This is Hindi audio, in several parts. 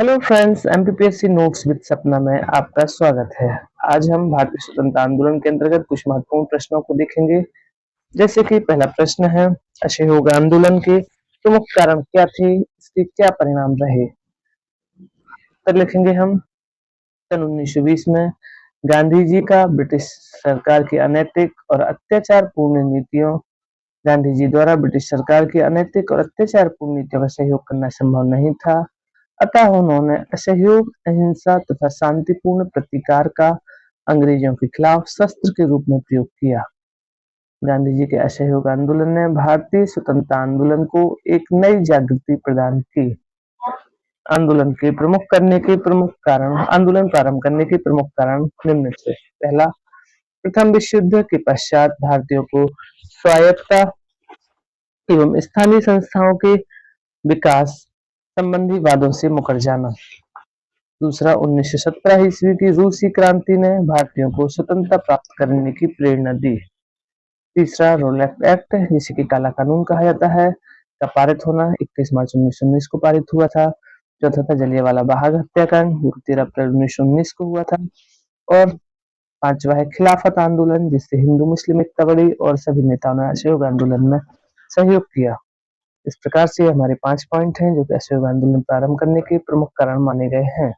Hello friends, MPPSC notes with सपना में आपका स्वागत है। आज हम भारतीय स्वतंत्रता आंदोलन के अंतर्गत कुछ महत्वपूर्ण प्रश्नों को देखेंगे। जैसे कि पहला प्रश्न है, असहयोग आंदोलन के प्रमुख कारण क्या थे, इसके क्या परिणाम रहे। उत्तर लिखेंगे हम। सन 1920 में गांधी जी का ब्रिटिश सरकार की अनैतिक और अत्याचारपूर्ण नीतियों गांधी जी द्वारा ब्रिटिश सरकार की अनैतिक और अत्याचारपूर्ण नीतियों का सहयोग करना संभव नहीं था। अतः उन्होंने असहयोग, अहिंसा तथा शांतिपूर्ण प्रतिकार का अंग्रेजों के खिलाफ शस्त्र के रूप में प्रयोग किया। गांधी जी के असहयोग आंदोलन ने भारतीय स्वतंत्रता आंदोलन को एक नई जागृति प्रदान की। आंदोलन प्रारंभ करने के प्रमुख कारण निम्न थे। पहला, प्रथम विश्व युद्ध के पश्चात भारतीयों को स्वायत्तता एवं स्थानीय संस्थाओं के विकास संबंधी वादों से मुकर जाना। दूसरा, 1917 ईस्वी की रूसी क्रांति ने भारतीयों को स्वतंत्रता प्राप्त करने की प्रेरणा दी। तीसरा, रोलैक्ट एक्ट, जिसे कि काला कानून कहा जाता है, का पारित होना 21 मार्च 1919 को पारित हुआ था। चौथा था जलियांवाला बाग हत्याकांड, जो 13 अप्रैल 1919 को हुआ था। और पांचवा है खिलाफत आंदोलन, जिससे हिंदू मुस्लिम एकता बढ़ी और सभी नेताओं ने असहयोग आंदोलन में सहयोग किया। इस प्रकार से हमारे 5 पॉइंट हैं जो कि असहयोग आंदोलन प्रारंभ करने के प्रमुख कारण माने गए हैं।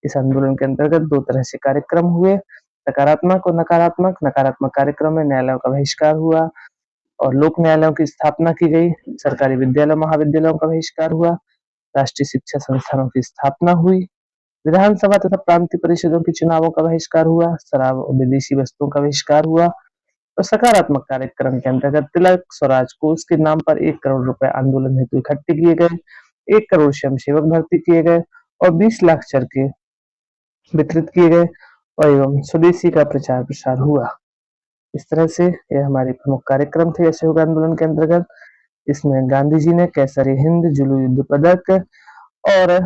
इस आंदोलन के अंतर्गत 2 तरह से कार्यक्रम हुए, सकारात्मक और नकारात्मक। नकारात्मक कार्यक्रम में न्यायालयों का बहिष्कार हुआ और लोक न्यायालयों की स्थापना की गई। सरकारी विद्यालय महाविद्यालयों का बहिष्कार हुआ, राष्ट्रीय शिक्षा संस्थानों की स्थापना हुई, विधानसभा तथा प्रांतीय परिषदों के चुनावों का बहिष्कार हुआ, शराब और विदेशी वस्तुओं का बहिष्कार हुआ। और सकारात्मक कार्यक्रम के अंतर्गत तिलक स्वराज कोष के नाम पर 1 करोड़ रुपए आंदोलन हेतु इकट्ठे किए गए, 1 करोड़ स्वयंसेवक भर्ती किए गए और 20 लाख चरखे वितरित किए गए और एवं स्वदेशी का प्रचार प्रसार हुआ। इस तरह से यह हमारे प्रमुख कार्यक्रम थे असहयोग आंदोलन के अंतर्गत। इसमें गांधी जी ने केसरी हिंद, जुलू युद्ध पदक और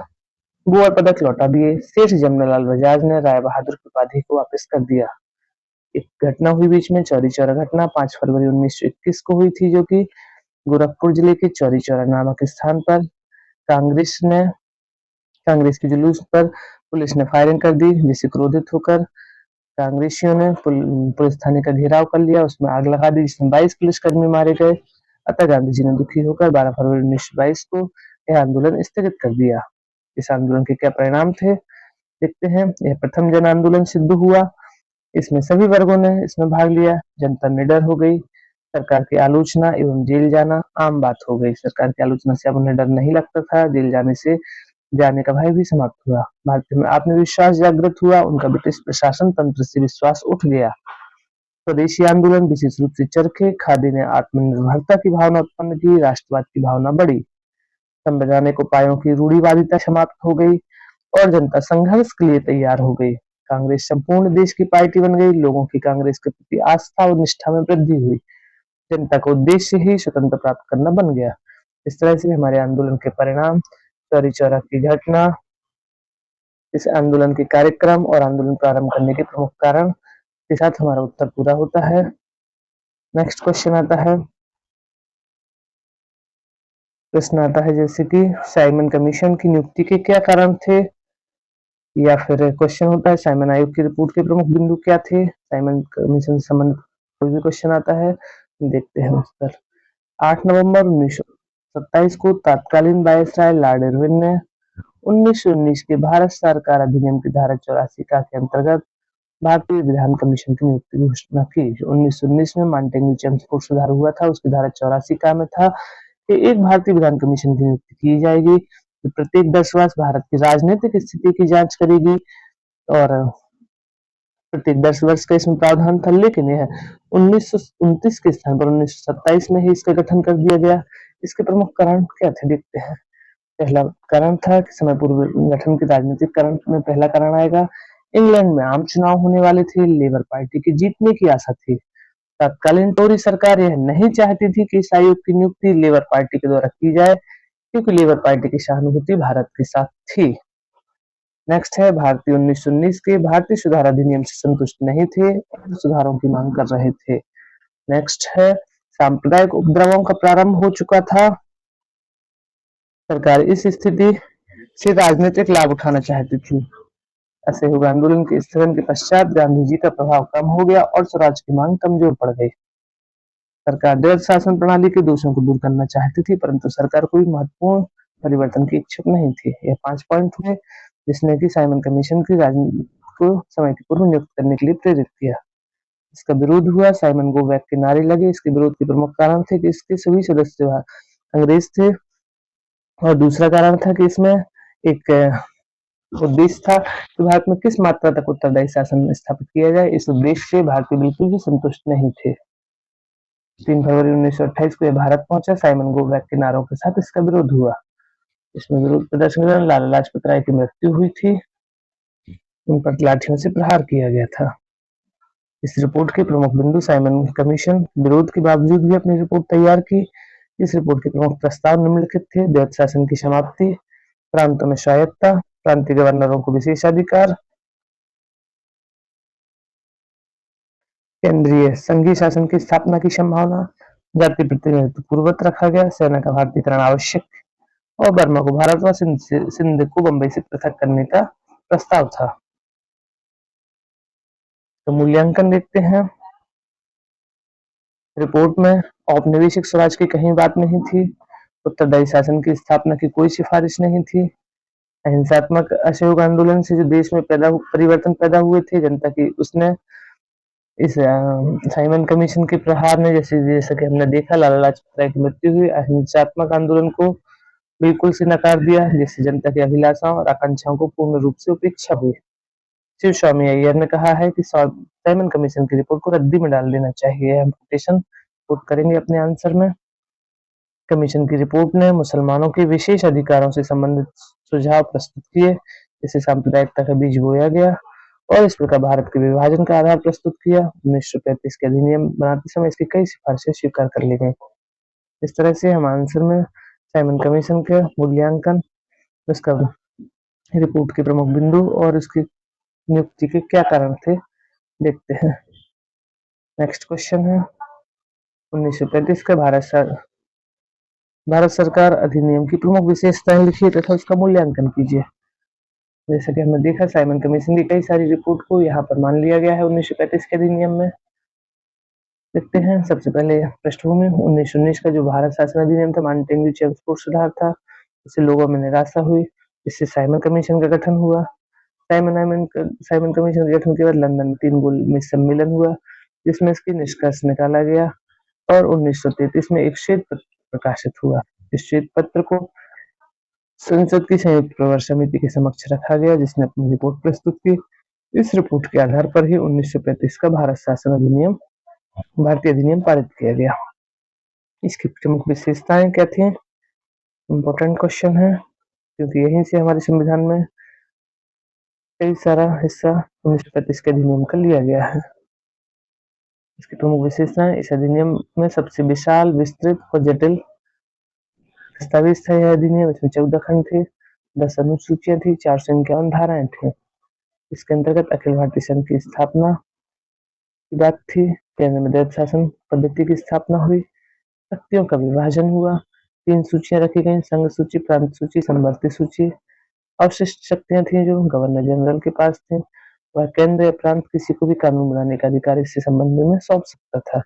गोवर पदक लौटा दिए। सेठ जमनालाल बजाज ने राय बहादुर की उपाधि को वापस कर दिया। एक घटना हुई बीच में, चौरी चौरा घटना 5 फरवरी 1921 को हुई थी, जो कि गोरखपुर जिले के चौरी चौरा नामक स्थान पर कांग्रेस के जुलूस पर पुलिस ने फायरिंग कर दी, जिससे क्रोधित होकर कांग्रेसियों ने पुलिस थाने का घेराव कर लिया, उसमें आग लगा दी, जिसमें 22 पुलिसकर्मी मारे गए। अतः गांधी जी ने दुखी होकर 12 फरवरी 1922 को यह आंदोलन स्थगित कर दिया। इस आंदोलन के क्या परिणाम थे, देखते हैं। यह प्रथम जन आंदोलन सिद्ध हुआ। इसमें सभी वर्गों ने इसमें भाग लिया। जनता निडर हो गई। सरकार की आलोचना एवं जेल जाना आम बात हो गई। सरकार की आलोचना से अब उन्हें डर नहीं लगता था। जेल जाने का भय भी समाप्त हुआ। भारतीयों में आत्मविश्वास जागृत हुआ। उनका ब्रिटिश प्रशासन तंत्र से विश्वास उठ गया। स्वदेशी आंदोलन, विशेष रूप से चरखे खादी ने आत्मनिर्भरता की भावना उत्पन्न की। राष्ट्रवाद की भावना बढ़ी। संवैधानिक उपायों की रूढ़िवादिता समाप्त हो गई और जनता संघर्ष के लिए तैयार हो गई। कांग्रेस संपूर्ण देश की पार्टी बन गई। लोगों की कांग्रेस के प्रति आस्था और निष्ठा में वृद्धि हुई। जनता का उद्देश्य ही स्वतंत्रता प्राप्त करना बन गया। इस तरह से हमारे आंदोलन के परिणाम, चौरी चौरा की घटना, इस आंदोलन के कार्यक्रम और आंदोलन प्रारंभ करने के प्रमुख कारण के साथ हमारा उत्तर पूरा होता है। नेक्स्ट क्वेश्चन आता है। प्रश्न आता है जैसे कि साइमन कमीशन की नियुक्ति के क्या कारण थे, या फिर क्वेश्चन होता है साइमन आयोग की रिपोर्ट के प्रमुख बिंदु क्या थे। साइमन कमीशन से संबंधित कोई भी क्वेश्चन आता है, देखते हैं उत्तर। 8 नवंबर 1927 को तत्कालीन वायसराय लॉर्ड इरविन ने 1919 के भारत सरकार अधिनियम की धारा 84 का के अंतर्गत भारतीय विधान कमीशन की नियुक्ति की घोषणा की। जो 1919 में मांटेग्यू चेम्सफोर्ड सुधार हुआ था, उसकी धारा 84 का में था कि एक भारतीय विधान कमीशन की नियुक्ति की जाएगी, जो प्रत्येक 10 वर्ष भारत की राजनीतिक स्थिति की जांच करेगी। और प्रत्येक 10 वर्ष का इसमें प्रावधान था, लेकिन यह 1929 के स्थान पर 1927 में ही इसका गठन कर दिया गया। इसके प्रमुख कारण क्या थे, देखते हैं। पहला कारण था कि समय पूर्व गठन के राजनीतिक कारण में पहला कारण आएगा, इंग्लैंड में आम चुनाव होने वाले थे। लेबर पार्टी की जीतने की आशा थी। तत्कालीन टोरी सरकार यह नहीं चाहती थी कि इस आयोग की नियुक्ति लेबर पार्टी के द्वारा की जाए, क्योंकि लेबर पार्टी की सहानुभूति भारत के साथ थी। नेक्स्ट है, भारतीय 1919 के भारतीय सुधार अधिनियम से संतुष्ट नहीं थे और सुधारों की मांग कर रहे थे। नेक्स्ट है, सांप्रदायिक उपद्रवों का प्रारंभ हो चुका था। सरकार इस स्थिति से राजनीतिक लाभ उठाना चाहती थी। असहयोग आंदोलन के स्थगन के पश्चात गांधी जी का प्रभाव कम हो गया और स्वराज की मांग कमजोर पड़ गई। सरकार द्वैध शासन प्रणाली के दोषों को दूर करना चाहती थी, परंतु सरकार कोई महत्वपूर्ण परिवर्तन की इच्छुक नहीं थी। यह 5 पॉइंट हुए जिसने कि साइमन कमीशन की राजनीति को समय के पूर्व नियुक्त करने के लिए प्रेरित किया। इसका विरोध हुआ, साइमन गो बैक के नारे लगे। इसके विरोध के प्रमुख कारण थे कि इसके सभी सदस्य अंग्रेज थे, और दूसरा कारण था कि इसमें एक उद्देश्य था कि भारत में किस मात्रा तक उत्तरदायी शासन स्थापित किया जाए। इस उद्देश्य से भारतीय बिल्कुल भी संतुष्ट नहीं थे। 3 फरवरी 1928 को यह भारत पहुंचा। साइमन गो बैक के नारों के साथ इसका विरोध हुआ। इसमें विरोध प्रदर्शन के दौरान लाला लाजपत राय की मृत्यु हुई थी। उन पर लाठियों से प्रहार किया गया था। इस रिपोर्ट के प्रमुख बिंदु, साइमन कमीशन विरोध के बावजूद भी अपनी रिपोर्ट तैयार की। इस रिपोर्ट के प्रमुख प्रस्ताव निम्नलिखित थे: द्वैध शासन की समाप्ति, प्रांतों में स्वायत्तता, प्रांतीय गवर्नरों को विशेषाधिकार, केंद्रीय संघीय शासन की स्थापना की संभावना, जाति प्रतिनिधित्व पूर्ववत रखा गया, सेना का भारतीयकरण आवश्यक, और बर्मा को भारत व सिंध को बंबई से पृथक करने का प्रस्ताव था। तो मूल्यांकन देखते हैं। रिपोर्ट में औपनिवेशिक स्वराज की कहीं बात नहीं थी, उत्तरदायी शासन की स्थापना की कोई सिफारिश नहीं थी, अहिंसात्मक असहयोग आंदोलन से जो देश में परिवर्तन पैदा हुए थे जनता की, उसने इस साइमन कमीशन के प्रहार ने, जैसा कि हमने देखा, लाला लाजपत राय की मृत्यु हुई, अहिंसात्मक आंदोलन को बिल्कुल से नकार दिया, जिससे जनता की अभिलाषाओं और आकांक्षाओं को पूर्ण रूप से उपेक्षा हुई। शिव स्वामी अय्यर ने कहा है कि साइमन कमीशन की रिपोर्ट को रद्दी में डाल देना चाहिए। हम कोटेशन कोट करेंगे अपने आंसर में। कमीशन की रिपोर्ट ने मुसलमानों के विशेष अधिकारों से संबंधित सुझाव प्रस्तुत किए, जिससे सांप्रदायिकता का बीज बोया गया, और इस प्रकार भारत के विभाजन का आधार प्रस्तुत किया। 1935 के अधिनियम बनाते समय इसकी कई सिफारिशें स्वीकार कर ली गई। इस तरह से हम आंसर में साइमन कमीशन के मूल्यांकन, उसका रिपोर्ट के प्रमुख बिंदु और उसकी नियुक्ति के क्या कारण थे देखते हैं। नेक्स्ट क्वेश्चन है 1935 का भारत सरकार अधिनियम की प्रमुख विशेषताएं लिखिए तथा उसका मूल्यांकन कीजिए। जैसा कि हमने देखा, साइमन कमीशन की कई सारी रिपोर्ट को यहाँ पर मान लिया गया है 1935 के अधिनियम में। देखते हैं सबसे पहले पृष्ठभूमि। 1919 का जो भारत शासन अधिनियम था, मानटेंग्यू चेम्सफोर्ड सुधार था, इससे लोगों में निराशा हुई, इससे साइमन कमीशन का गठन हुआ। साइमन कमीशन के गठन के बाद लंदन में 3 गोल में सम्मेलन हुआ, जिसमें इसकी निष्कर्ष निकाला गया, और 1933 में एक श्वेत पत्र प्रकाशित हुआ। इस श्वेत पत्र को संसद की संयुक्त प्रवर समिति के समक्ष रखा गया, जिसने अपनी रिपोर्ट प्रस्तुत की। इस रिपोर्ट के आधार पर ही 1935 का भारत शासन अधिनियम, भारतीय अधिनियम पारित किया गया। इसकी प्रमुख विशेषताएं क्या थी? इम्पोर्टेंट क्वेश्चन है, क्योंकि यहीं से हमारे संविधान में कई सारा हिस्सा 1935 के अधिनियम का लिया गया है। इसकी प्रमुख विशेषताएं: इस अधिनियम में सबसे विशाल, विस्तृत और जटिल दस्तावेज था यह अधिनियम। इसमें 14 खंड थे, 10 अनुसूचियां थी, 451 धाराएं थी। इसके अंतर्गत अखिल भारतीय संघ की स्थापना की बात थी, केंद्र में द्वैध शासन पद्धति की स्थापना हुई, शक्तियों का विभाजन हुआ, 3 सूचियां रखी गई: संघ सूची, प्रांत सूची, समवर्ती सूची। अवशिष्ट शक्तियां थी जो गवर्नर जनरल के पास थे, वह केंद्र या प्रांत किसी को भी कानून बनाने का अधिकार इससे संबंध में सौंप सकता था।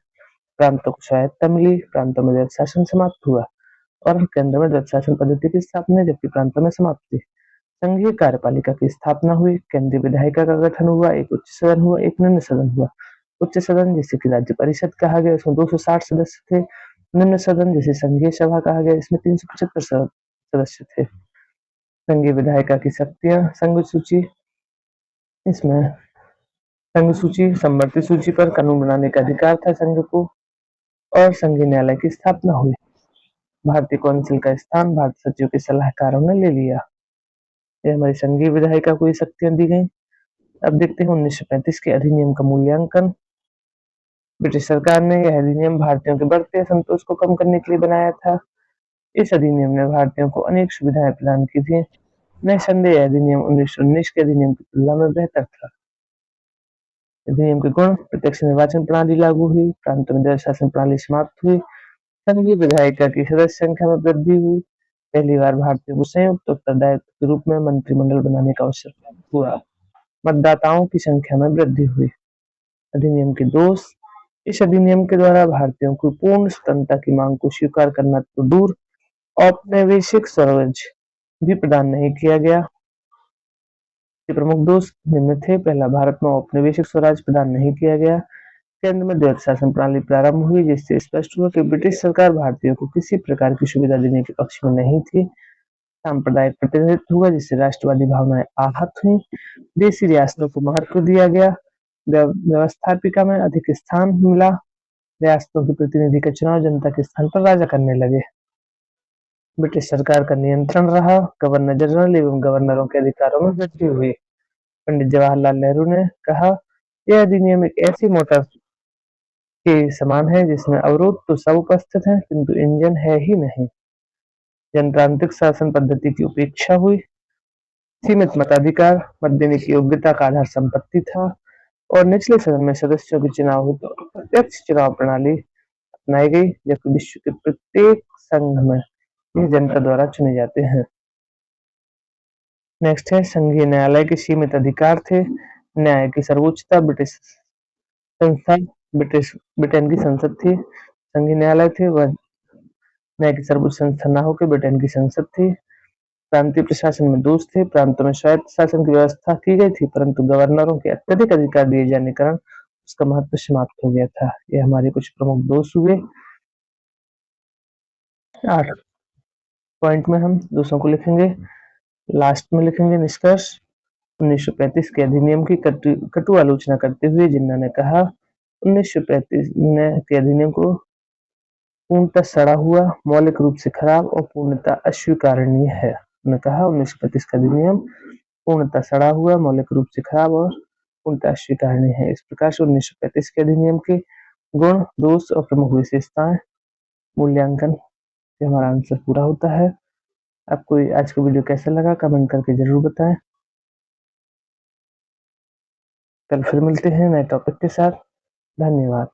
प्रांतों को स्वायत्तता मिली, प्रांतों में द्वैध शासन समाप्त हुआ, और केंद्र में द्वैध शासन पद्धति की स्थापना, जबकि प्रांतों में समाप्ति। संघीय कार्यपालिका की स्थापना हुई, केंद्रीय विधायिका का गठन हुआ, एक उच्च सदन हुआ, एक निम्न सदन हुआ। उच्च सदन, जिसे कि राज्य परिषद कहा गया, इसमें 260 सदस्य थे। निम्न सदन, जिसे संघीय सभा कहा गया, इसमें 375 सदस्य थे। संघीय विधायिका की शक्तियां: संघ सूची, इसमें संघ सूची, समवर्ती सूची पर कानून बनाने का अधिकार था संघ को, और संघीय न्यायालय की स्थापना हुई। भारतीय काउंसिल का स्थान भारत सचिव के सलाहकारों ने ले लिया। ये हमारी संघीय विधायिका को ये शक्तियां दी गई। अब देखते हैं 1935 के अधिनियम का मूल्यांकन। ब्रिटिश सरकार ने यह अधिनियम भारतीयों के बढ़ते असंतोष को कम करने के लिए बनाया था। इस अधिनियम ने भारतीयों को अनेक सुविधाएं प्रदान की थी। निसंदेह यह अधिनियम 1919 के अधिनियम की तुलना में बेहतर था। अधिनियम के गुण: प्रत्यक्ष निर्वाचन प्रणाली लागू हुई, प्रांतों में द्वैध शासन प्रणाली समाप्त हुई, संघीय विधायिका की सदस्य संख्या में वृद्धि हुई, पहली बार भारतीयों को संयुक्त उत्तरदायित्व के रूप में मंत्रिमंडल बनाने का अवसर प्राप्त हुआ। मतदाताओं की संख्या में वृद्धि हुई। अधिनियम के दोष। इस अधिनियम के द्वारा भारतीयों को पूर्ण स्वतंत्रता की मांग को स्वीकार करना तो दूर, औपनिवेशिक स्वराज भी प्रदान नहीं किया गया। के प्रमुख दोष निम्न थे। पहला, भारत में औपनिवेशिक स्वराज प्रदान नहीं किया गया। केंद्र में द्वैत शासन प्रणाली प्रारंभ हुई, जिससे स्पष्ट हुआ कि ब्रिटिश सरकार भारतीयों को किसी प्रकार की सुविधा देने के पक्ष में नहीं थी। सांप्रदायिक प्रतिनिधित्व हुआ, जिससे राष्ट्रवादी भावनाएं आहत हुई। देशी रियासतों को महत्व दिया गया। व्यवस्थापिका में अधिक स्थान मिला। रियासतों के प्रतिनिधि का चुनाव जनता के स्थान पर राजा करने लगे। ब्रिटिश सरकार का नियंत्रण रहा। गवर्नर जनरल एवं गवर्नरों के अधिकारों में वृद्धि हुई। पंडित जवाहरलाल नेहरू ने कहा, यह अधिनियम एक ऐसी मोटर के समान है जिसमें अवरोध तो सब उपस्थित हैं, किंतु इंजन है ही नहीं। जनतांत्रिक शासन पद्धति की उपेक्षा हुई। सीमित मताधिकार, मत देने की योग्यता का आधार संपत्ति था और निचले सदन में सदस्यों के चुनाव हेतु तो अप्रत्यक्ष चुनाव प्रणाली अपनाई गई, जबकि विश्व के प्रत्येक संघ में ये जनता द्वारा चुने जाते हैं। नेक्स्ट है, संघीय न्यायालय के सीमित अधिकार थे। न्याय की सर्वोच्चता ब्रिटिश संस्था ब्रिटेन की संसद थी। संघीय न्यायालय थे वह न्याय की सर्वोच्च संस्था न होकर ब्रिटेन की संसद थी। प्रांतीय प्रशासन में दोष थे। प्रांतों में स्वायत्त शासन की व्यवस्था की गई थी, परंतु गवर्नरों के अत्यधिक अधिकार दिए जाने के कारण उसका महत्व समाप्त हो गया था। ये हमारे कुछ प्रमुख दोष हुए। 8 पॉइंट में हम दोषों को लिखेंगे, लास्ट में लिखेंगे निष्कर्ष। 1935 के अधिनियम की कटु आलोचना करते हुए जिन्ना ने कहा, 1935 के अधिनियम को पूर्णतः सड़ा हुआ, मौलिक रूप से खराब और पूर्णतः अस्वीकारनीय है। उन्होंने कहा 1935 का अधिनियम पूर्णतः सड़ा हुआ, मौलिक रूप से खराब और पूर्णतः अस्वीकारनीय है। इस प्रकार से 1935 के अधिनियम के गुण, दोष और प्रमुख विशेषताएं मूल्यांकन से हमारा आंसर पूरा होता है। आपको आज का वीडियो कैसा लगा कमेंट करके जरूर बताएं। कल फिर मिलते हैं नए टॉपिक के साथ। धन्यवाद।